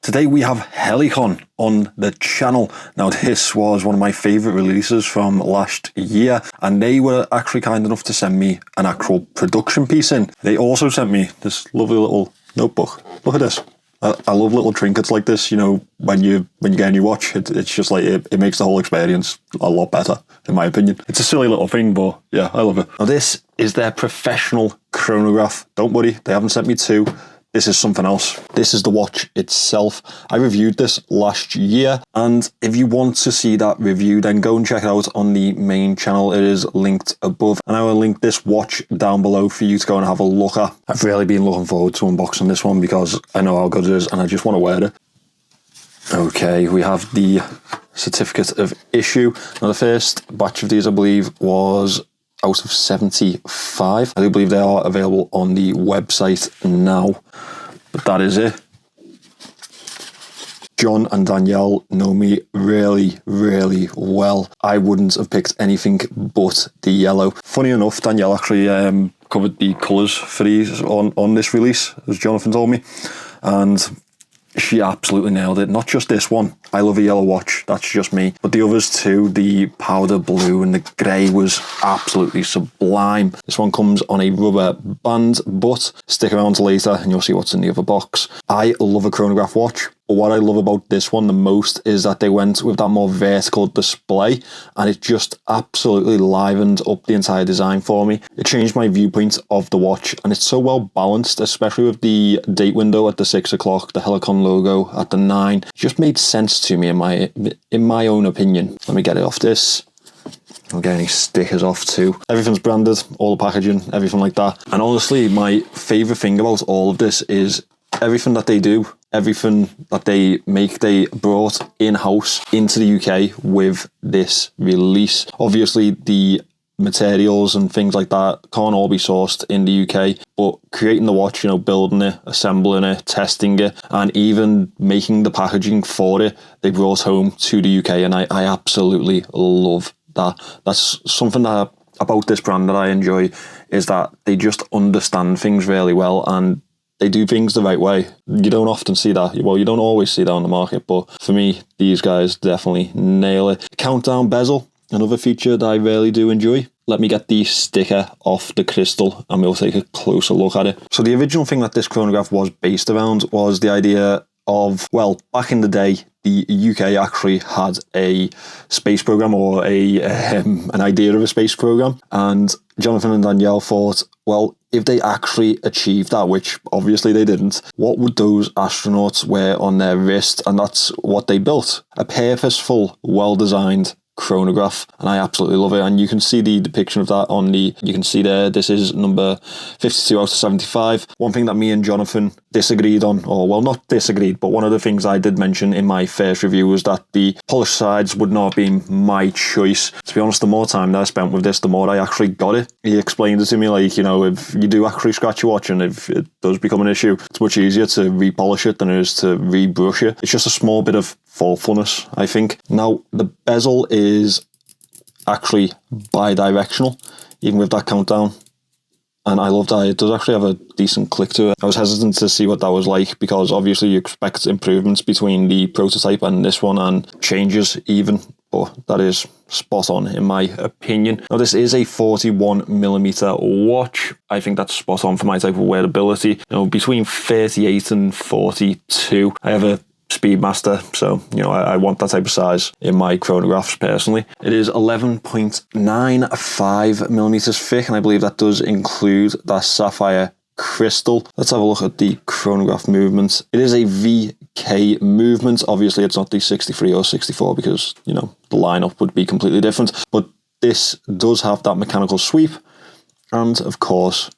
Today we have Helicon on the channel. Now this was one of my favourite releases from last year, and they were actually kind enough to send me an actual production piece in. They also sent me this lovely little notebook. Look at this. I love little trinkets like this, you know, when you get a new watch, it's just like, it makes the whole experience a lot better, in my opinion. It's a silly little thing, but yeah, I love it. Now this is their professional chronograph. Don't worry, they haven't sent me two. This is something else. This is the watch itself. I reviewed this last year, and if you want to see that review, then go and check it out on the main channel. It is linked above, and I will link this watch down below for you to go and have a look at. I've really been looking forward to unboxing this one because I know how good it is and I just want to wear it. Okay, we have the certificate of issue. Now the first batch of these, I believe, was out of 75. I do believe they are available on the website now, but that is it. John and Danielle know me really, really well. I wouldn't have picked anything but the yellow. Funny enough, Danielle actually covered the colours for these on this release, as Jonathan told me, and she absolutely nailed it. Not just this one. I love a yellow watch, that's just me. But the others too, the powder blue and the grey was absolutely sublime. This one comes on a rubber band, but stick around till later and you'll see what's in the other box. I love a chronograph watch, but what I love about this one the most is that they went with that more vertical display, and it just absolutely livened up the entire design for me. It changed my viewpoint of the watch, and it's so well balanced, especially with the date window at the 6 o'clock, the Helicon logo at the 9. It just made sense to me in my own opinion. Let me get it off this. I'll get any stickers off too. Everything's branded, all the packaging, everything like that. And honestly, my favourite thing about all of this is everything that they do, everything that they make, they brought in-house into the UK with this release. Obviously, the materials and things like that can't all be sourced in the UK, but creating the watch, you know, building it, assembling it, testing it, and even making the packaging for it, they brought home to the UK, and I absolutely love that. That's something that about this brand that I enjoy, is that they just understand things really well and they do things the right way. You don't often see that. Well, you don't always see that on the market, but for me, these guys definitely nail it. Countdown bezel, another feature that I really do enjoy. Let me get the sticker off the crystal and we'll take a closer look at it. So the original thing that this chronograph was based around was the idea of, well, back in the day, the UK actually had a space program, or an idea of a space program, and Jonathan and Danielle thought, well, if they actually achieved that, which obviously they didn't, what would those astronauts wear on their wrist? And that's what they built, a purposeful, well-designed chronograph, and I absolutely love it. And you can see the depiction of that on the, you can see there, this is number 52 out of 75. One thing that me and Jonathan disagreed on, or well, not disagreed, but one of the things I did mention in my first review was that the polished sides would not have been my choice. To be honest, the more time that I spent with this, the more I actually got it. He explained it to me like, you know, if you do actually scratch your watch and if it does become an issue, it's much easier to repolish it than it is to rebrush it. It's just a small bit of thoughtfulness, I think. Now, the bezel is actually bi-directional, even with that countdown. And I love that. It does actually have a decent click to it. I was hesitant to see what that was like because obviously you expect improvements between the prototype and this one, and changes even, but that is spot on in my opinion. Now this is a 41mm watch. I think that's spot on for my type of wearability. You know, between 38 and 42. I have a Speedmaster, so you know I want that type of size in my chronographs personally. It is 11.95mm thick, and I believe that does include that sapphire crystal. Let's have a look at the chronograph movement. It is a VK movement. Obviously it's not the 63 or 64 because, you know, the lineup would be completely different, but this does have that mechanical sweep and of course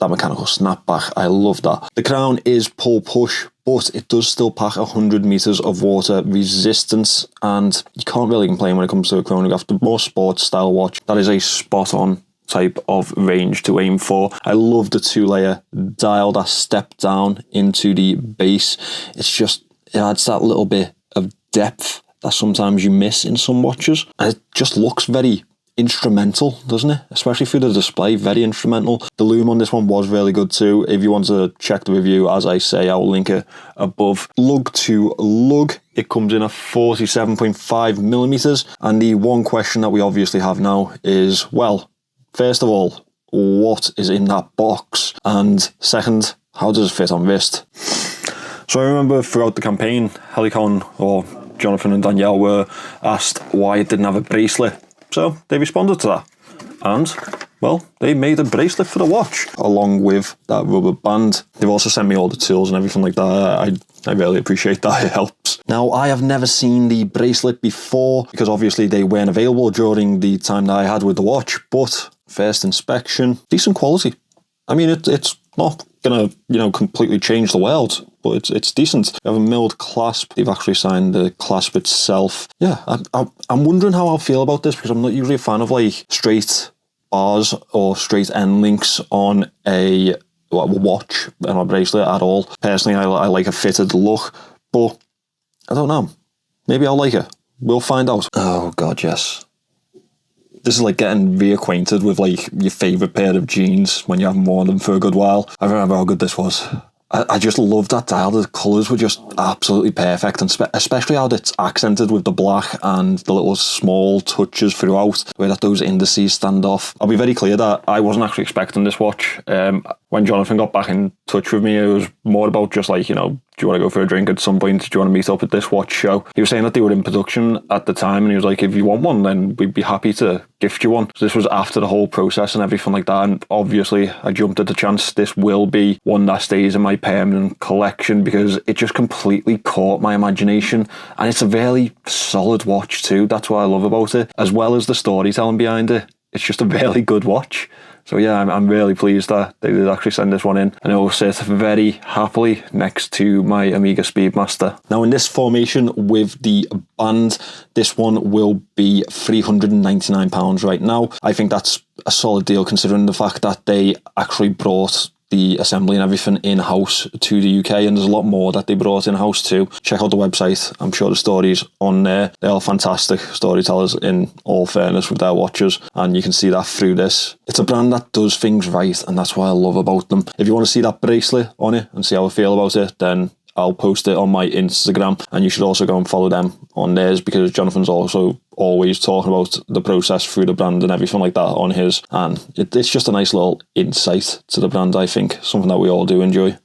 that mechanical snapback. I love that. The crown is pull push, but it does still pack 100 meters of water resistance, and you can't really complain when it comes to a chronograph. The more sports style watch, that is a spot on type of range to aim for. I love the 2-layer dial that step down into the base. It's just, it adds that little bit of depth that sometimes you miss in some watches, and it just looks very instrumental, doesn't it? Especially through the display, very instrumental. The loom on this one was really good too. If you want to check the review, as I say, I'll link it above. Lug to lug, it comes in at 47.5 millimeters. And the one question that we obviously have now is, well, first of all, what is in that box? And second, how does it fit on wrist? So I remember throughout the campaign, Helicon, or Jonathan and Danielle, were asked why it didn't have a bracelet. So they responded to that. And, well, they made a bracelet for the watch, along with that rubber band. They've also sent me all the tools and everything like that. I really appreciate that. It helps. Now, I have never seen the bracelet before, because obviously they weren't available during the time that I had with the watch. But first inspection, decent quality. I mean, it's not gonna, completely change the world, but it's decent. You have a milled clasp. They've actually signed the clasp itself. Yeah, I'm wondering how I'll feel about this, because I'm not usually a fan of like straight bars or straight end links on a watch and a bracelet at all. Personally, I like a fitted look, but I don't know. Maybe I'll like it. We'll find out. Oh God, yes. This is like getting reacquainted with like your favourite pair of jeans when you haven't worn them for a good while. I remember how good this was. I just loved that dial. The colours were just absolutely perfect, and especially how it's accented with the black and the little small touches throughout, where that those indices stand off. I'll be very clear that I wasn't actually expecting this watch. When Jonathan got back in touch with me, it was more about just like, do you want to go for a drink at some point? Do you want to meet up at this watch show? He was saying that they were in production at the time, and he was like, if you want one, then we'd be happy to gift you one. So this was after the whole process and everything like that, and obviously I jumped at the chance. This will be one that stays in my permanent collection, because it just completely caught my imagination, and it's a very solid watch too. That's what I love about it, as well as the storytelling behind it. It's just a really good watch. So yeah, I'm really pleased that they did actually send this one in, and it will sit very happily next to my Omega Speedmaster. Now in this formation with the band, this one will be £399 right now. I think that's a solid deal, considering the fact that they actually brought the assembly and everything in-house to the UK, and there's a lot more that they brought in-house too. Check out the website. I'm sure the stories on there. They're all fantastic storytellers, in all fairness, with their watches, and you can see that through this. It's a brand that does things right, and that's what I love about them. If you want to see that bracelet on it and see how I feel about it, then I'll post it on my Instagram, and you should also go and follow them on theirs, because Jonathan's also always talking about the process through the brand and everything like that on his, and it's just a nice little insight to the brand, I think, something that we all do enjoy.